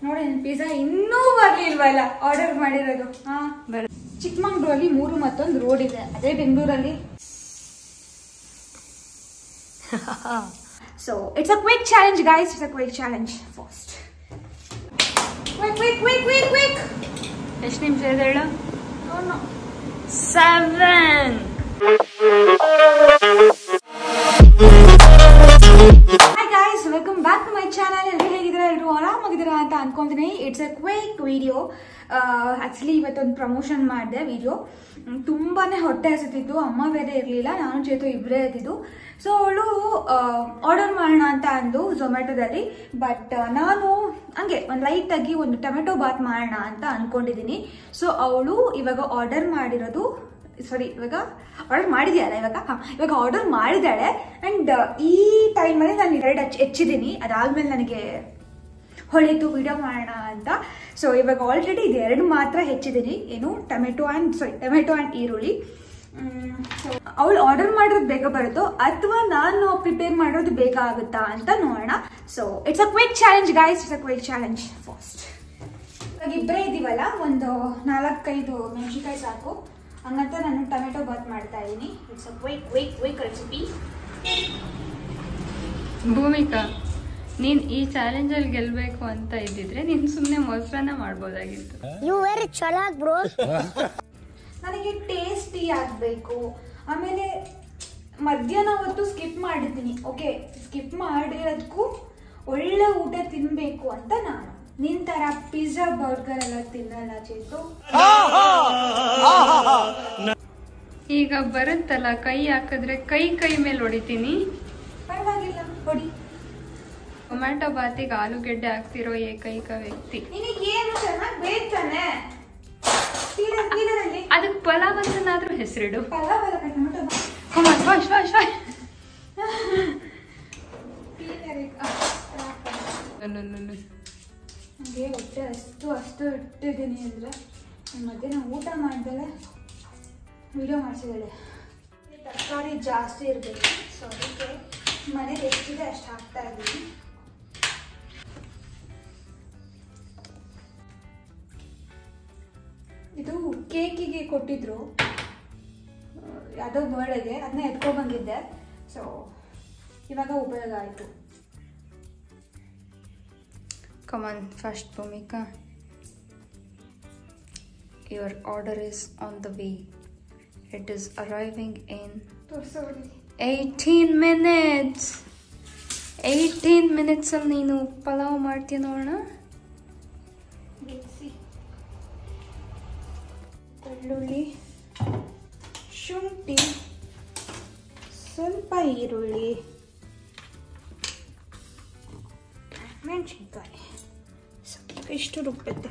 ನೋಡಿ ಪಿಜ್ಜಾ ಇನ್ನೂ ಬರ್ಲಿಲ್ವಲ್ಲ ಆರ್ಡರ್ ಮಾಡಿರೋದು. ಚಿಕ್ಕಮಂಗ್ಳೂರಲ್ಲಿ 3 ಮತ್ತೊಂದು ರೋಡ್ ಇದೆ, ಅದೇ ಬೆಂಗಳೂರಲ್ಲಿ. So it's a quick challenge guys, it's a quick challenge. First quick ಎಷ್ಟು ನಿಮಿಷ ಇದೆ ಹೇಳು? No 7. Hi guys, welcome back to my channel. ಎಲ್ಲರೂ ಹೇಗಿದ್ದೀರಾ? ಎಲ್ಲರೂ ಆರಾಮಾಗಿದ್ದೀರಾ ಅಂತ ಅನ್ಕೊಂತೀನಿ. It's a quick video. Actually ಇವತ್ತೊಂದು ಪ್ರಮೋಷನ್ ಮಾಡಿದೆ ವಿಡಿಯೋ. ತುಂಬಾನೇ ಹೊಟ್ಟೆ ಹಸಿತಿತ್ತು, ಅಮ್ಮ ಬೇರೆ ಇರಲಿಲ್ಲ, ನಾನು ಚೇತು ಇಬ್ಬರೇ ಇದ್ದಿದ್ದು. ಸೊ ಅವಳು ಆರ್ಡರ್ ಮಾಡೋಣ ಅಂತ ಅಂದು ಝೊಮ್ಯಾಟೊದಲ್ಲಿ. ಬಟ್ ನಾನು ಹಂಗೆ ಒಂದು ಲೈಟಾಗಿ ಒಂದು ಟೊಮೆಟೊ ಬಾತ್ ಮಾಡೋಣ ಅಂತ ಅಂದ್ಕೊಂಡಿದ್ದೀನಿ. ಸೊ ಅವಳು ಇವಾಗ ಆರ್ಡರ್ ಮಾಡಿರೋದು, ಇವಾಗ ಆರ್ಡರ್ ಮಾಡಿದ್ಯಾಳ, ಇವಾಗ ಆರ್ಡರ್ ಮಾಡಿದ್ದಾಳೆ. ಆ್ಯಂಡ್ ಈ ಟೈಮಲ್ಲಿ ನಾನು 2 ಹೆಚ್ಚಿದ್ದೀನಿ. ಅದಾದ್ಮೇಲೆ ನನಗೆ ಹೊಳಿತು ವಿಡಿಯೋ ಮಾಡೋಣ ಅಂತ. ಸೊ ಇವಾಗ ಆಲ್ರೆಡಿ ಇದು 2 ಮಾತ್ರ ಹೆಚ್ಚಿದ್ದೀನಿ, ಏನು ಟೊಮೆಟೊ ಆ್ಯಂಡ್ ಈರುಳ್ಳಿ. ಸೊ ಅವಳು ಆರ್ಡರ್ ಮಾಡಿರೋದು ಬೇಗ ಬರುತ್ತೋ ಅಥವಾ ನಾನು ಪ್ರಿಪೇರ್ ಮಾಡೋದು ಬೇಗ ಆಗುತ್ತಾ ಅಂತ ನೋಡೋಣ. So it's a quick challenge guys, it's a quick challenge. First ಇವಾಗ ಇಬ್ಬರೇ ಇದ್ದೀವಲ್ಲ, ಒಂದು 4-5 ಮೆಣಸಿನ್ಕಾಯಿ ಸಾಕು. ಹಂಗಂತ ನಾನು ಟೊಮೆಟೊ ಬಾತ್ ಮಾಡ್ತಾ ಇದ್ದೀನಿ. It's a quick recipe. Bhoomika, ನೀನ್ ಈ ಚಾಲೆಂಜ್ ಅಲ್ಲಿ ಗೆಲ್ಬೇಕು ಅಂತ ಇದ್ದಿದ್ರೆ ನೀನ್ ಸುಮ್ನೆ ಮೊಸರನ್ನ ಮಾಡ್ಬೋದಾಗಿತ್ತು. ನನಗೆ ಟೇಸ್ಟಿ ಆಗಬೇಕು. ಆಮೇಲೆ ಮಧ್ಯಾಹ್ನ ಹೊತ್ತು ಸ್ಕಿಪ್ ಮಾಡಿದ್ದೀನಿ. ಓಕೆ, ಸ್ಕಿಪ್ ಮಾಡಿರೋದಕ್ಕೂ ಒಳ್ಳೆ ಊಟ ತಿನ್ಬೇಕು ಅಂತ ನಾನು. ನಿನ್ ತರ ಪಿಜ್ಜಾ ಬರ್ಗರ್ ಎಲ್ಲ ತಿನ್ನಲ್ಲ ಚೇತು. ಈಗ ಬರುತ್ತಲ್ಲ, ಕೈ ಹಾಕಿದ್ರೆ ಕೈ ಮೇಲೆ ಹೊಡಿತೀನಿ. ಪರವಾಗಿಲ್ಲ, ಹೊಡಿ. ಟೊಮ್ಯಾಟೊ ಬಾತಿಗೆ ಆಲೂಗೆಡ್ಡೆ ಹಾಕ್ತಿರೋ ಏಕೈಕ ವ್ಯಕ್ತಿ. ನಿನಗೇನು ಚೆನ್ನಾಗಿ ಬೇಯ್ತಾನೆ. ಅದಕ್ಕೆ ಪಲಾವ್ ಅಂತನಾದ್ರೂ ಹೆಸರಿಡು. ಪಲಾವ್ ಅಲ್ಲ, ಟೊಮೆಟೊ ಬಾತ್. ನನಗೆ ಹೊಟ್ಟೆ ಅಷ್ಟು ಇಟ್ಟಿದ್ದೀನಿ ಅಂದರೆ ಮಧ್ಯಾಹ್ನ ಊಟ ಮಾಡ್ದಲೆ ವಿಡಿಯೋ ಮಾಡಿಸಿದ್ದಾಳೆ. ತರಕಾರಿ ಜಾಸ್ತಿ ಇರಬೇಕು. ಸೊ ಅದಕ್ಕೆ ಮನೇಲಿ ಎಷ್ಟಿದೆ ಅಷ್ಟು ಹಾಕ್ತಾ ಇದ್ದೀನಿ. ಇದು ಕೇಕಿಗೆ ಕೊಟ್ಟಿದ್ರು, ಯಾವುದೋ ಬರ್ಡೇಗೆ, ಅದನ್ನ ಎತ್ಕೊಬಂದಿದ್ದೆ. ಸೊ ಇವಾಗ ಉಪಯೋಗ ಆಯಿತು. Come on, first Bhumika. Your order is on the way. It is arriving in 18 minutes. 18 minutes ಅಲ್ಲಿ ನೀನು ಪಲಾವ್ ಮಾಡ್ತೀಯ ನೋಡೋಣ. ಬೆಳ್ಳುಳ್ಳಿ, ಶುಂಠಿ, ಸ್ವಲ್ಪ ಈರುಳ್ಳಿ, ಮೆಣಸಿನ್ಕಾಯಿ ಇಷ್ಟು ರುಬ್ಬುತ್ತೆ.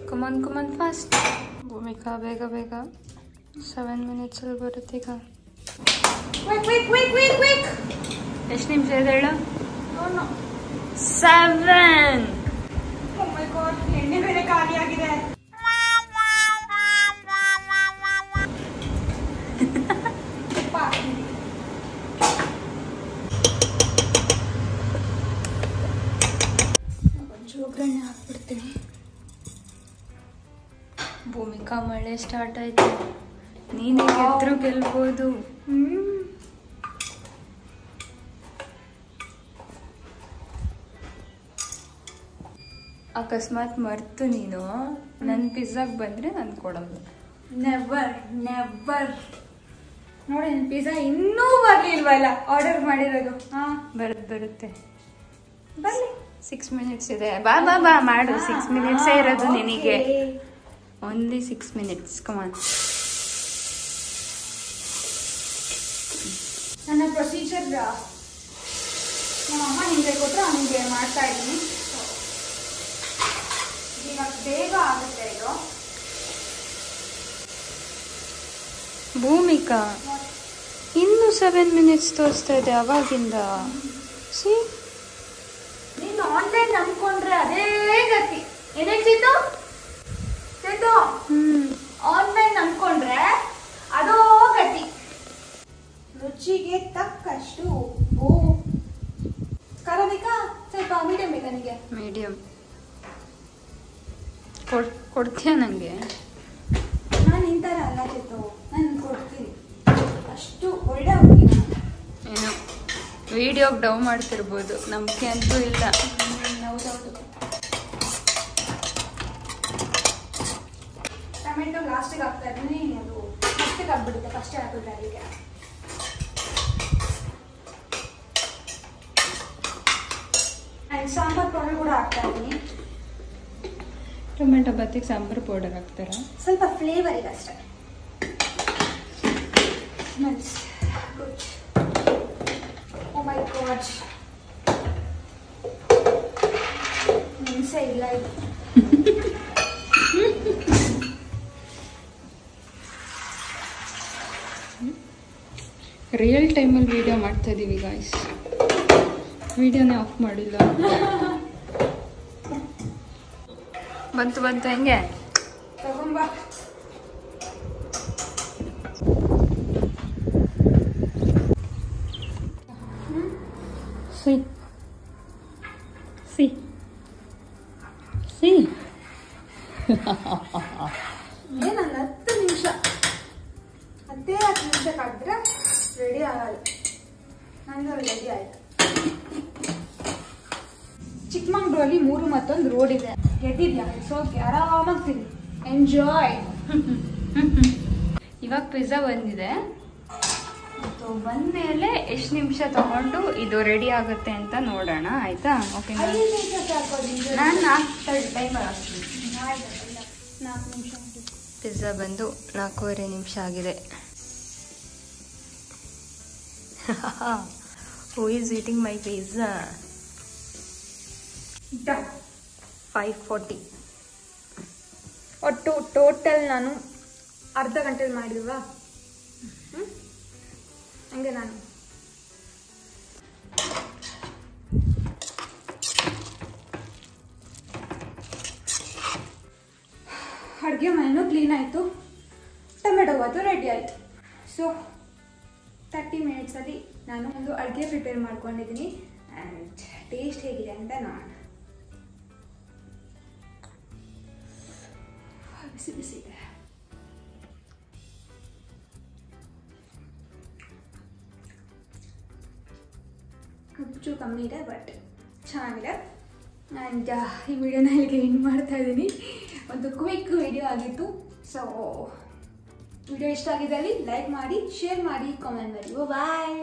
ಕಮಾನ್ ಫಾಸ್ಟ್ ಭೂಮಿಕಾ, ಬೇಗ 7 minutes ಅಲ್ಲಿ ಬರುತ್ತೆ ಈಗ. ಎಷ್ಟು ನಿಮಿಷ ಇದೆ ಹೇಳು? 7. Oh my God, ಎಣ್ಣೆ ಬೇರೆ ಖಾಲಿ ಆಗಿದೆ. ಒಗ್ಗರಣೆ ಹಾಕ್ಬಿಡ್ತೀನಿ. ಭೂಮಿಕಾ, ಮಳೆ ಸ್ಟಾರ್ಟ್ ಆಯ್ತು. ನೀನೇ ಗೆದ್ರು ಗೆಲ್ಬೋದು. ಅಕಸ್ಮಾತ್ ಮರ್ತು ನೀನು ನನ್ನ ಪಿಜ್ಜಾಗ್ ಬಂದ್ರೆ ನಾನು ಕೊಡೋದು. ನೆವರ್. ನೋಡಿ ನನ್ನ ಪಿಜ್ಜಾ ಇನ್ನೂ ಬರ್ಲಿಲ್ವಲ್ಲ ಆರ್ಡರ್ ಮಾಡಿರೋದು. ಬರುತ್ತೆ ಬರ್ಲಿ. 6 minutes ಇದೆ. ಬಾ ಮಾಡು. 6 minutes ಇರೋದು ನಿನಗೆ. Only 6 minutes. ಕಮಾನ್. ನನ್ನ ಪ್ರೊಸೀಜರ್ ನಮ್ಮ ಅಮ್ಮ ಹಿಂಗೆ ಕೊಟ್ಟರು, ಹಂಗೆ ಮಾಡ್ತಾ ಇದ್ದೀನಿ. ಇವಾಗ ಬೇಗ ಆಗುತ್ತೆ ಇದು. ಭೂಮಿಕಾ, ಇನ್ನು 7 minutes ತೋರಿಸ್ತಾ ಇದೆ ಅವಾಗಿಂದ. ನೀನು ಆನ್ಲೈನ್ ನಂಬ್ಕೊಂಡ್ರೆ ಅದೇ ಗತಿ. ಏನೇ ಚೇತು ಆನ್ಲೈನ್ ನಂಬ್ಕೊಂಡ್ರೆ ಅದೋ ಗತಿ. ರುಚಿಗೆ ತಕ್ಕಷ್ಟು ಉಪ್ಪು. ನನಗೆ. ಮೀಡಿಯಮ್ ಕೊಡ್ತೀಯ ನನಗೆ? ನಾನು ಇಂಥರ ಅಲ್ಲ ಚಿತ್ತು, ನಾನು ಕೊಡ್ತೀನಿ. ಅಷ್ಟು ಒಳ್ಳೆ ಹುಡುಗಿ ನಾನು. ಏನೋ ವಿಡಿಯೋಗೆ ಡವ್ ಮಾಡ್ತಿರ್ಬೋದು, ನಂಬಿಕೆ ಅಂತೂ ಇಲ್ಲ. ಹೌದೌದು. ಟೊಮೆಟೊ ಲಾಸ್ಟಿಗೆ ಹಾಕ್ತಾ ಇದ್ದೀನಿ, ಅದು ಫಸ್ಟಿಗೆ ಹಾಕ್ಬಿಡುತ್ತೆ, ಫಸ್ಟೇ ಹಾಕಿದ್ರೆ ಅದಕ್ಕೆ. ಆ್ಯಂಡ್ ಸಾಂಬಾರು ಪೌಡರ್ ಕೂಡ ಹಾಕ್ತಾ ಇದ್ದೀನಿ. ಟೊಮೆಟೊ ಬತ್ತಿಗೆ ಸಾಂಬಾರು ಪೌಡರ್ ಹಾಕ್ತಾರ? ಸ್ವಲ್ಪ ಫ್ಲೇವರ್ ಇದೆ ಅಷ್ಟೇ. Smells good. Oh my god. Menase ಇಲ್ಲ ಇದು. ರಿಯಲ್ ಟೈಮಲ್ಲಿ ವಿಡಿಯೋ ಮಾಡ್ತಾ ಇದ್ದೀವಿ ಗಾಯ್ಸ್, ವಿಡಿಯೋನೇ ಆಫ್ ಮಾಡಿಲ್ಲ. ಬಂತು ಹೆಂಗೆ ತಗೊಂಬ. ಸಿ ಸಿ ಸಿ ಏನಂದ 10 ನಿಮಿಷ, 10 ನಿಮಿಷಕ್ಕೆ ಹಾಕಿದ್ರೆ ರೆಡಿ ಆಗಲ್ಲ. ನಂದು ರೆಡಿ ಆಯ್ತು. ಚಿಕ್ಕಮಂಗ್ಳೂರಲ್ಲಿ 3 ಮತ್ತೊಂದು ರೋಡ್ ಇದೆ. ಗೆದ್ದಿದ್ಯಾ? ಇಟ್ಸ್ ಓಕೆ, ಆರಾಮಾಗಿ ತಿನ್ನಿ, ಎಂಜಾಯ್. ಇವಾಗ ಪಿಜ್ಜಾ ಬಂದಿದೆ, ಬಂದ್ಮೇಲೆ ಎಷ್ಟು ನಿಮಿಷ ತಗೊಂಡು ಇದು ರೆಡಿ ಆಗುತ್ತೆ ಅಂತ ನೋಡೋಣ, ಆಯ್ತಾ? ಓಕೆ, ನಾನು 4 ಟೈಮರ್ ಹಾಕ್ತೀನಿ. 4 ನಿಮಿಷ. ಪಿಜ್ಜಾ ಬಂದು 4.25 ನಿಮಿಷ ಆಗಿದೆ. Who is eating my pizza? 5:40. ಒಟ್ಟು ಟೋಟಲ್ ನಾನು ಅರ್ಧ ಗಂಟೆಲಿ ಮಾಡಿಲ್ವಾ? ಹಂಗೆ ನಾನು ಅಡುಗೆ ಮನೆಯೂ ಕ್ಲೀನ್ ಆಯಿತು, ಟೊಮೆಟೊ ಬಾತು ರೆಡಿ ಆಯಿತು. ಸೊ 30 ಮಿನಿಟ್ಸಲ್ಲಿ ನಾನು ಒಂದು ಅಡುಗೆ ಪ್ರಿಪೇರ್ ಮಾಡ್ಕೊಂಡಿದ್ದೀನಿ. ಆ್ಯಂಡ್ ಟೇಸ್ಟ್ ಹೇಗಿದೆ ಅಂತ ನೋಡೋಣ. ಬಿಸಿ ಬಿಸಿ ಇದೆ. ಉಪ್ಪು ಕಮ್ಮಿ ಇದೆ, ಬಟ್ ಚೆನ್ನಾಗಿದೆ. ಆ್ಯಂಡ್ ಈ ವಿಡಿಯೋನ ಇಲ್ಲಿಗೆ ಎಂಡ್ ಮಾಡ್ತಾ ಇದ್ದೀನಿ. ಒಂದು ಕ್ವಿಕ್ ವಿಡಿಯೋ ಆಗಿತ್ತು. ಸೊ ವಿಡಿಯೋ ಇಷ್ಟ ಆಗಿದ್ದಲ್ಲಿ ಲೈಕ್ ಮಾಡಿ, ಶೇರ್ ಮಾಡಿ, ಕಾಮೆಂಟ್ ಮಾಡಿ. ಬಾಯ್.